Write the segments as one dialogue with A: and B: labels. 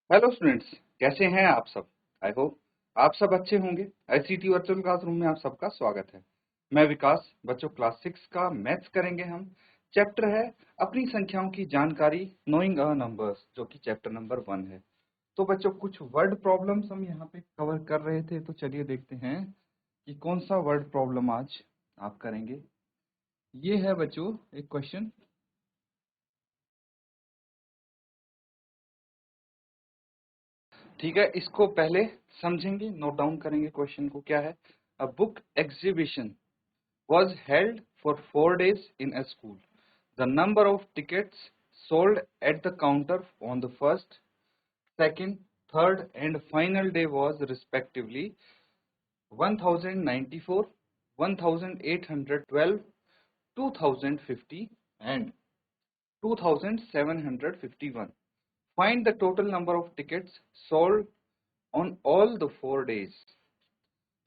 A: Hello students, कैसे हैं आप सब। आई होप आप सब अच्छे होंगे। आईसीटी वर्चुअल क्लासरूम में आप सबका स्वागत है। मैं विकास। बच्चों, क्लास 6 का मैथ्स करेंगे हम। चैप्टर है अपनी संख्याओं की जानकारी, नोइंग अ नंबर्स, जो कि चैप्टर नंबर 1 है। तो बच्चों, कुछ वर्ड प्रॉब्लम्स हम यहाँ पे कवर कर रहे थे, तो चलिए देखते हैं कि कौन सा वर्ड प्रॉब्लम आज आप करेंगे। ये है बच्चों एक क्वेश्चन। ठीक है, इसको पहले समझेंगे, नोट डाउन करेंगे क्वेश्चन को। क्या है? A book exhibition was held for 4 days in a school. The number of tickets sold at the counter on the first, second, third and final day was respectively 1094, 1812, 2050 and 2751. Find the total number of tickets sold on all the 4 days.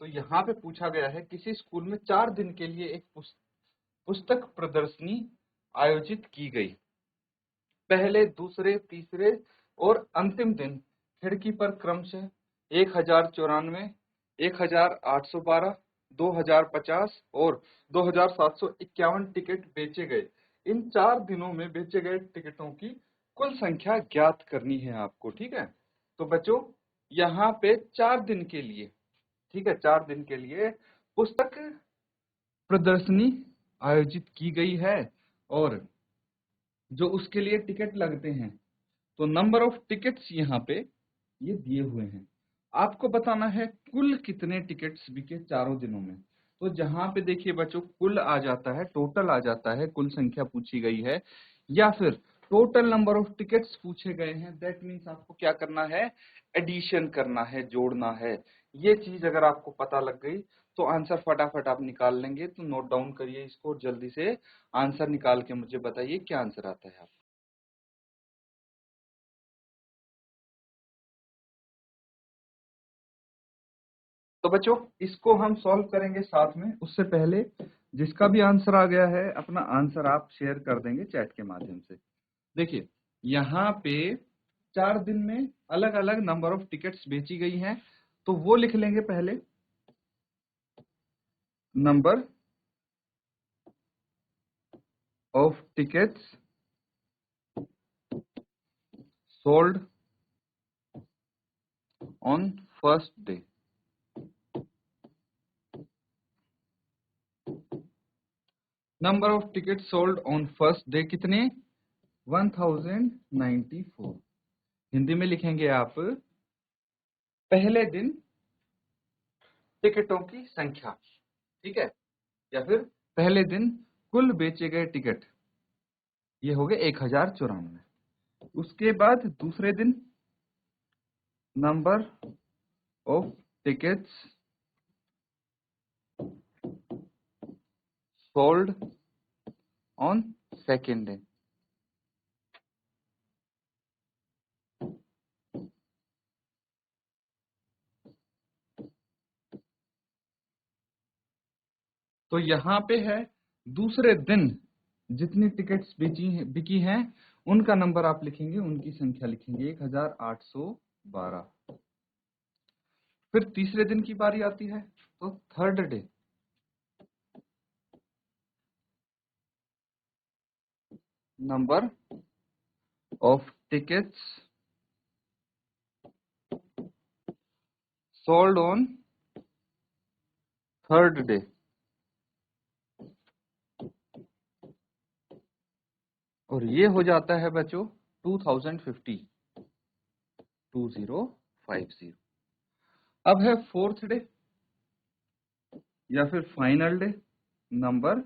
A: तो यहाँ पे पूछा गया है किसी school में 4 दिन के लिए एक पुस्तक प्रदर्शनी आयोजित की गई। पहले, दूसरे, तीसरे और अंतिम दिन खिड़की पर क्रमशः 1094, 1812, 2050 और 2751 टिकट बेचे गए। इन 4 दिनों में बेचे गए टिकटों की कुल संख्या ज्ञात करनी है आपको। ठीक है, तो बच्चों यहाँ पे 4 दिन के लिए, ठीक है, 4 दिन के लिए पुस्तक प्रदर्शनी आयोजित की गई है और जो उसके लिए टिकट लगते हैं, तो नंबर ऑफ टिकट्स यहाँ पे ये दिए हुए हैं। आपको बताना है कुल कितने टिकट्स बिके चारों दिनों में। तो जहां पे देखिए बच्चों, कुल आ जाता है, टोटल आ जाता है, कुल संख्या पूछी गई है, या फिर टोटल नंबर ऑफ टिकट्स पूछे गए हैं, दैट मीन्स आपको क्या करना है, एडिशन करना है, जोड़ना है। ये चीज अगर आपको पता लग गई तो आंसर फटाफट आप निकाल लेंगे। तो नोट डाउन करिए इसको, जल्दी से आंसर निकाल के मुझे बताइए क्या आंसर आता है आप। तो बच्चों, इसको हम सॉल्व करेंगे साथ में। उससे पहले जिसका भी आंसर आ गया है, अपना आंसर आप शेयर कर देंगे चैट के माध्यम से। देखिए, यहाँ पे 4 दिन में अलग अलग नंबर ऑफ टिकट्स बेची गई हैं, तो वो लिख लेंगे पहले। Number of tickets sold on first day. Number of ticket sold on first day कितने? 1094। हिंदी में लिखेंगे आप पहले दिन टिकटों की संख्या। ठीक है, या फिर पहले दिन कुल बेचे गए टिकट, ये हो गए 1094। उसके बाद दूसरे दिन number of tickets sold on second day. तो यहाँ पे है दूसरे दिन जितनी टिकट्स बिकी हैं उनका नंबर आप लिखेंगे, उनकी संख्या लिखेंगे 1812। फिर तीसरे दिन की बारी आती है, तो third day. Number of tickets sold on third day. और ये हो जाता है बच्चों 2050। 2050। अब है फोर्थ डे या फिर final day. Number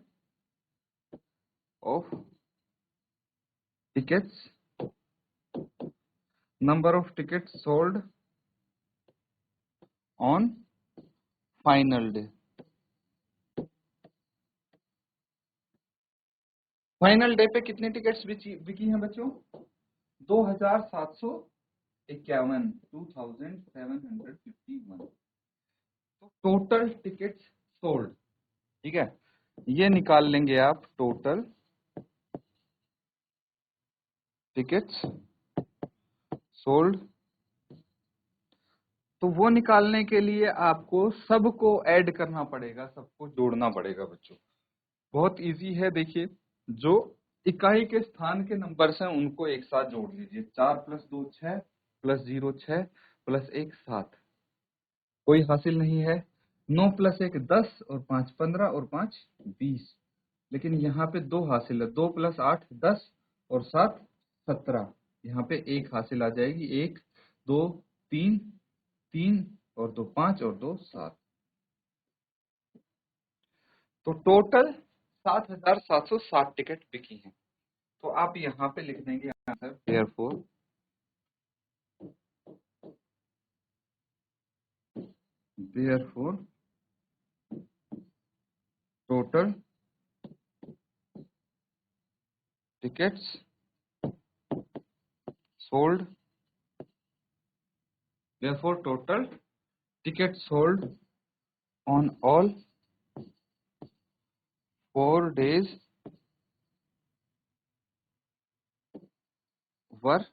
A: of tickets sold on final day. Final day पे कितनी टिकट्स बिकी हैं बच्चों? 2751। 2751। तो टोटल टिकट्स सोल्ड, ठीक है, ये निकाल लेंगे आप। टोटल टिकट्स सोल्ड तो वो निकालने के लिए आपको सबको ऐड करना पड़ेगा, सबको जोड़ना पड़ेगा बच्चों। बहुत इजी है, देखिए जो इकाई के स्थान के नंबर्स हैं उनको एक साथ जोड़ लीजिए। 4 + 2 6 + 0 6 + 1 7, कोई हासिल नहीं है। 9 + 1 10 और 5 15 और 5 20, लेकिन यहाँ पे 2 हासिल है। 2 + 8 10 और 7 17, यहाँ पे 1 हासिल आ जाएगी। 1 2 3 3 और 2 5 और 2 7, तो टोटल 7,760 टिकट बिकी हैं। तो आप यहाँ पे लिख देंगे answer, therefore total tickets sold, therefore total tickets sold on all 4 days were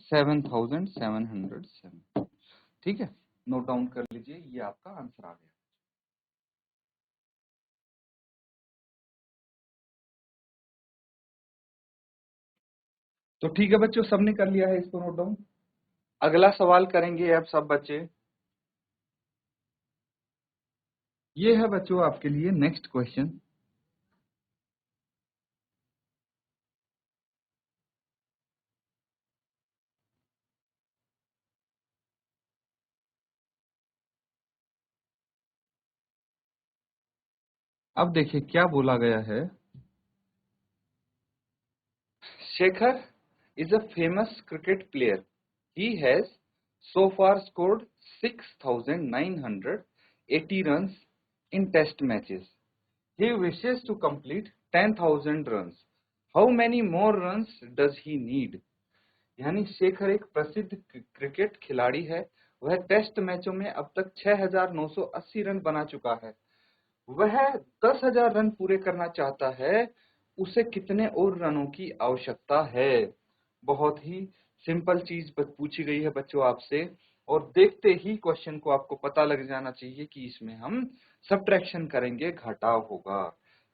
A: 7,707। ठीक है, नोट डाउन कर लीजिए, ये आपका आंसर आ गया। तो ठीक है बच्चों, सबने कर लिया है इसको नोट डाउन। अगला सवाल करेंगे अब सब बच्चे। ये है बच्चों आपके लिए नेक्स्ट क्वेश्चन। अब देखिए क्या बोला गया है। Shekhar is a famous cricket player. He has so far scored 6,980 runs in test matches. He wishes to complete 10,000 runs. How many more runs does he need? यानी शेखर एक प्रसिद्ध क्रिकेट खिलाड़ी है। वह टेस्ट मैचों में अब तक 6,980 रन बना चुका है। वह 10,000 रन पूरे करना चाहता है। उसे कितने और रनों की आवश्यकता है? बहुत ही सिंपल चीज पूछी गई है बच्चों आपसे, और देखते ही क्वेश्चन को आपको पता लग जाना चाहिए कि इसमें हम सब्ट्रैक्शन करेंगे, घटाव होगा।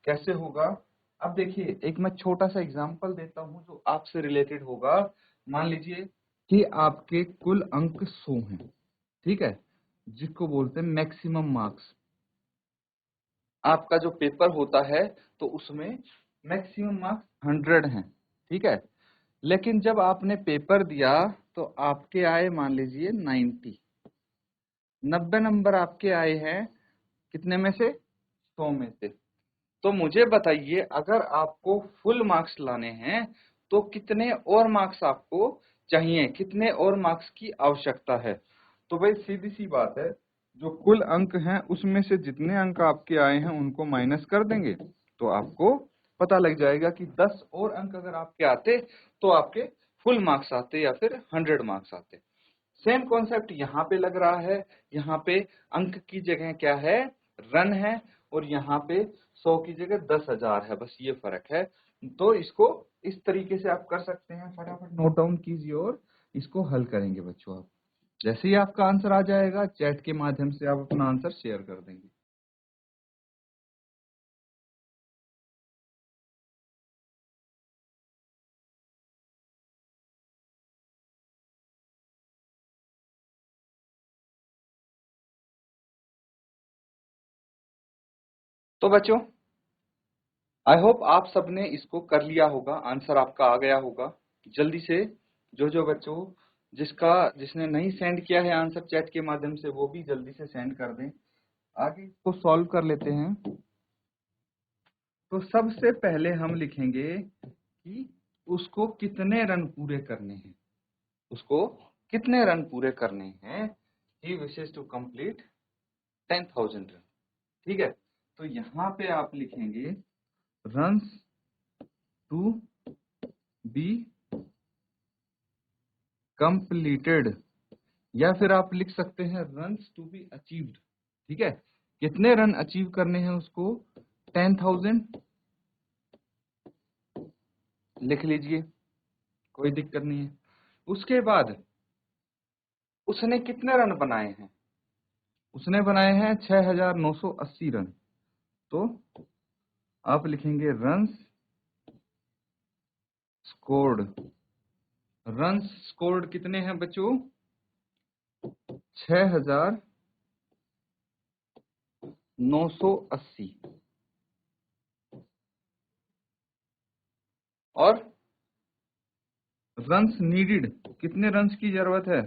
A: कैसे होगा? अब देखिए, एक मैं छोटा सा एग्जांपल देता हूं जो आपसे रिलेटेड होगा। मान लीजिए कि आपके कुल अंक 100 हैं, ठीक है, जिसको बोलते हैं मैक्सिमम मार्क्स। आपका जो पेपर होता है तो उसमें मैक्सिमम मार्क्स 100 हैं, ठीक है। लेकिन जब आपने पेपर दिया तो आपके आए मान लीजिए 90 नंबर आपके आए हैं, कितने में से? 100 में से। तो मुझे बताइए, अगर आपको फुल मार्क्स लाने हैं तो कितने और मार्क्स आपको चाहिए, कितने और मार्क्स की आवश्यकता है? तो भाई सीधी सी बात है, जो कुल अंक हैं उसमें से जितने अंक आपके आए हैं उनको माइनस कर देंगे तो आपको पता लग जाएगा कि 10 और अंक अगर आपके आते तो आपके फुल मार्क्स आते या फिर 100 मार्क्स आते। सेम कॉन्सेप्ट यहाँ पे लग रहा है। यहाँ पे अंक की जगह क्या है? रन है, और यहाँ पे 100 की जगह 10,000 है, बस ये फर्क है। तो इसको इस तरीके से आप कर सकते हैं। फटाफट नोट डाउन कीजिए और इसको हल करेंगे बच्चों। आप जैसे ही आपका आंसर आ जाएगा चैट के माध्यम से आप अपना आंसर शेयर कर देंगे। तो बच्चों, आई होप आप सबने इसको कर लिया होगा, आंसर आपका आ गया होगा। जल्दी से जो बच्चों जिसने नहीं सेंड किया है आंसर चैट के माध्यम से, वो भी जल्दी से सेंड कर दें। आगे इसको सॉल्व कर लेते हैं। तो सबसे पहले हम लिखेंगे कि उसको कितने रन पूरे करने हैं। उसको कितने रन पूरे करने हैं? ही विशेस टू कंप्लीट 10,000 रन, ठीक है। तो यहाँ पे आप लिखेंगे रन्स टू बी कंप्लीटेड, या फिर आप लिख सकते हैं रन्स टू बी अचीव्ड, ठीक है। कितने रन अचीव करने हैं उसको? 10,000 लिख लीजिए, कोई दिक्कत नहीं है। उसके बाद उसने कितने रन बनाए हैं? उसने बनाए हैं 6980 रन। तो आप लिखेंगे रन्स स्कोर्ड। रन्स स्कोर्ड कितने हैं बच्चों? 6980। और रन्स नीडेड, कितने रन्स की जरूरत है?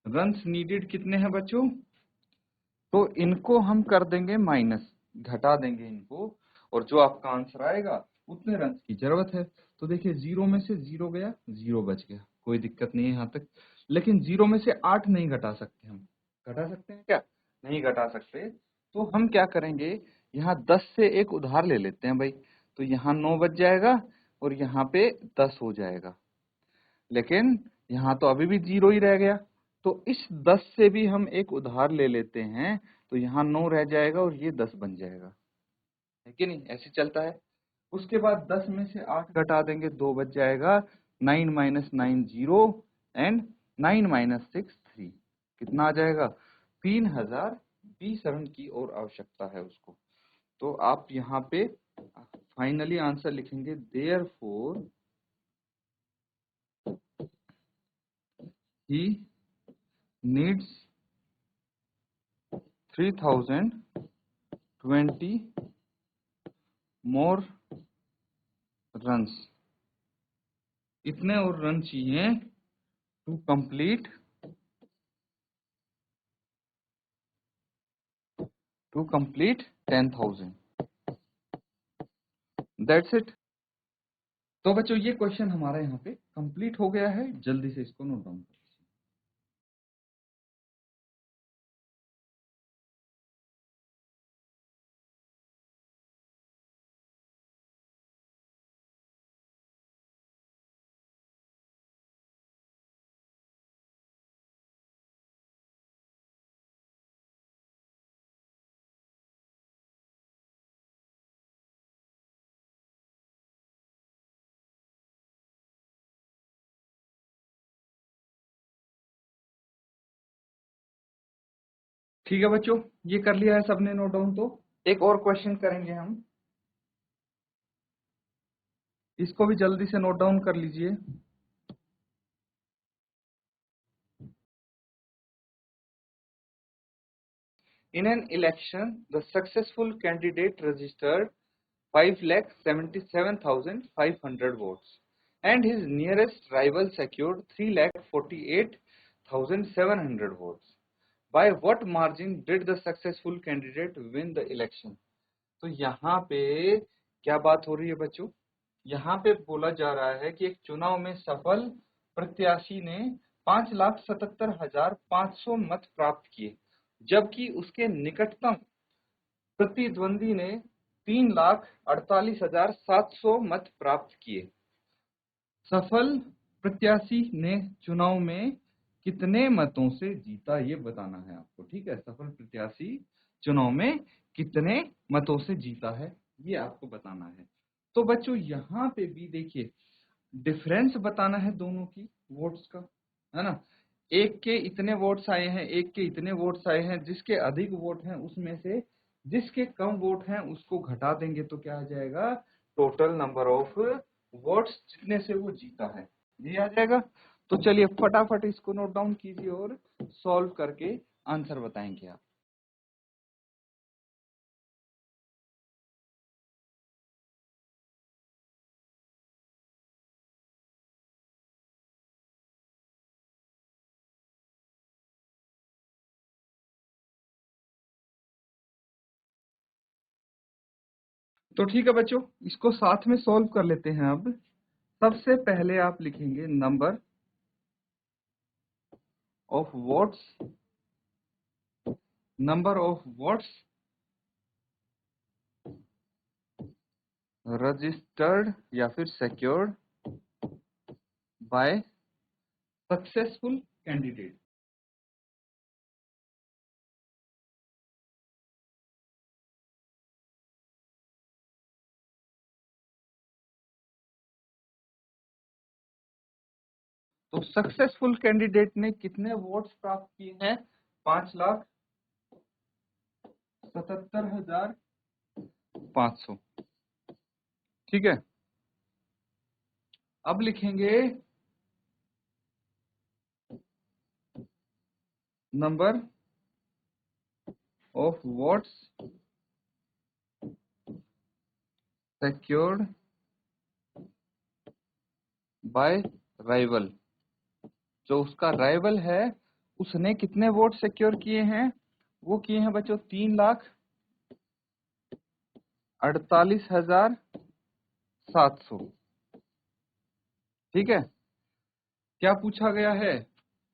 A: रन्स नीडेड कितने हैं बच्चों? तो इनको हम कर देंगे माइनस, घटा देंगे इनको, और जो आपका आंसर आएगा उतने रन की जरूरत है। तो देखिए 0 में से 0 गया, 0 बच गया, कोई दिक्कत नहीं है यहाँ तक। लेकिन 0 में से 8 नहीं घटा सकते हम। घटा सकते हैं क्या? नहीं घटा सकते। तो हम क्या करेंगे, यहाँ 10 से एक उधार ले लेते हैं भाई। तो यहाँ 9 बच जाएगा और यहाँ पे 10 हो जाएगा। लेकिन यहाँ तो अभी भी 0 ही रह गया। तो इस 10 से भी हम एक उधार ले लेते हैं, तो यहाँ 9 रह जाएगा और ये 10 बन जाएगा, है कि नहीं? ऐसे चलता है। उसके बाद 10 में से 8 घटा देंगे, 2 बच जाएगा। 9 माइनस 9 0 एंड 9 माइनस 6 3। कितना आ जाएगा? 3020 रन की और आवश्यकता है उसको। तो आप यहाँ पे फाइनली आंसर लिखेंगे, therefore he needs 3020 more runs. इतने और रन चाहिए टू कंप्लीट 10,000। That's it. तो बच्चों ये क्वेश्चन हमारा यहाँ पे कंप्लीट हो गया है। जल्दी से इसको नोट डाउन करिए। ठीक है बच्चों, ये कर लिया है सबने नोट डाउन। तो एक और क्वेश्चन करेंगे हम, इसको भी जल्दी से नोट डाउन कर लीजिए। In an election, the successful candidate registered 5,77,500 votes, and his nearest rival secured 3,48,700 votes. By what margin did the successful candidate win the election? तो यहाँ पे क्या बात हो रही है बच्चों? यहाँ पे बोला जा रहा है कि एक चुनाव में सफल प्रत्याशी ने 5,77,500 मत प्राप्त किए, जबकि उसके निकटतम प्रतिद्वंदी ने 3,48,700 मत प्राप्त किए। सफल प्रत्याशी ने चुनाव में कितने मतों से जीता, ये बताना है आपको। ठीक है, सफल प्रत्याशी चुनाव में कितने मतों से जीता है, ये आपको बताना है। तो बच्चों यहाँ पे भी देखिए, डिफरेंस बताना है दोनों की वोट्स का, है ना। एक के इतने वोट्स आए हैं, एक के इतने वोट्स आए हैं। जिसके अधिक वोट हैं उसमें से जिसके कम वोट हैं उसको घटा देंगे, तो क्या आ जाएगा? टोटल नंबर ऑफ वोट्स जितने से वो जीता है, ये आ जाएगा। तो चलिए फटाफट इसको नोट डाउन कीजिए और सॉल्व करके आंसर बताएंगे आप। तो ठीक है बच्चों, इसको साथ में सॉल्व कर लेते हैं। अब सबसे पहले आप लिखेंगे number of votes, number of votes registered या फिर सेक्योर्ड बाय सक्सेसफुल कैंडिडेट। तो सक्सेसफुल कैंडिडेट ने कितने वोट्स प्राप्त किए हैं? 5,77,500। ठीक है, अब लिखेंगे number of votes secured by rival. जो उसका राइवल है उसने कितने वोट सिक्योर किए हैं? वो किए हैं बच्चों 3,48,700। ठीक है, क्या पूछा गया है?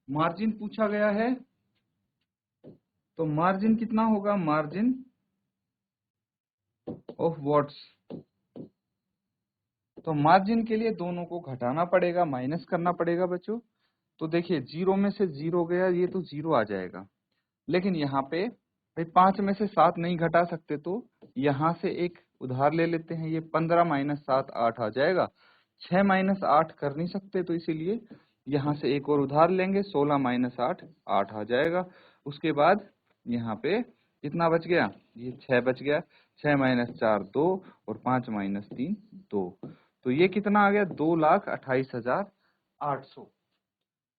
A: मार्जिन पूछा गया है। तो मार्जिन कितना होगा? Margin of votes. तो मार्जिन के लिए दोनों को घटाना पड़ेगा, माइनस करना पड़ेगा बच्चों। तो देखिए 0 में से 0 गया, ये तो 0 आ जाएगा। लेकिन यहाँ पे भाई 5 में से 7 नहीं घटा सकते, तो यहाँ से एक उधार ले लेते हैं। ये 15 माइनस 7 8 आ जाएगा। 6 माइनस 8 कर नहीं सकते, तो इसीलिए यहाँ से एक और उधार लेंगे। 16 माइनस 8 8 आ जाएगा। उसके बाद यहाँ पे कितना बच गया? ये 6 बच गया। 6 माइनस 4 2 और 5 माइनस 3 2। तो ये कितना आ गया? 2,28,800।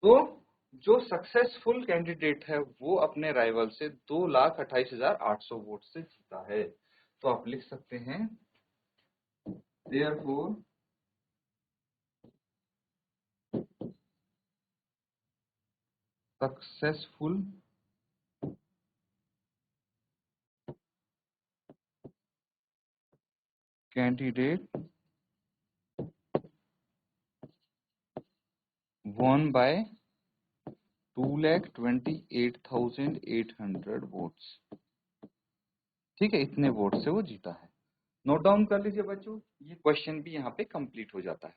A: तो जो सक्सेसफुल कैंडिडेट है वो अपने राइवल से 2,28,800 वोट से जीता है। तो आप लिख सकते हैं therefore successful candidate won by 2,28,800 votes. ठीक है, इतने वोट से वो जीता है। नोट डाउन कर लीजिए बच्चों, ये क्वेश्चन भी यहाँ पे कंप्लीट हो जाता है।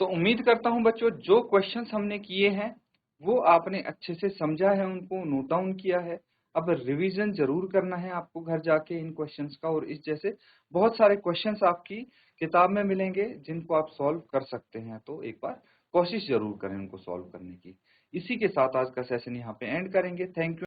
A: तो उम्मीद करता हूं बच्चों जो क्वेश्चंस हमने किए हैं वो आपने अच्छे से समझा है, उनको नोट डाउन किया है। अब रिवीजन जरूर करना है आपको घर जाके इन क्वेश्चंस का, और इस जैसे बहुत सारे क्वेश्चंस आपकी किताब में मिलेंगे जिनको आप सॉल्व कर सकते हैं। तो एक बार कोशिश जरूर करें उनको सॉल्व करने की। इसी के साथ आज का सेशन यहाँ पे एंड करेंगे। Thank you.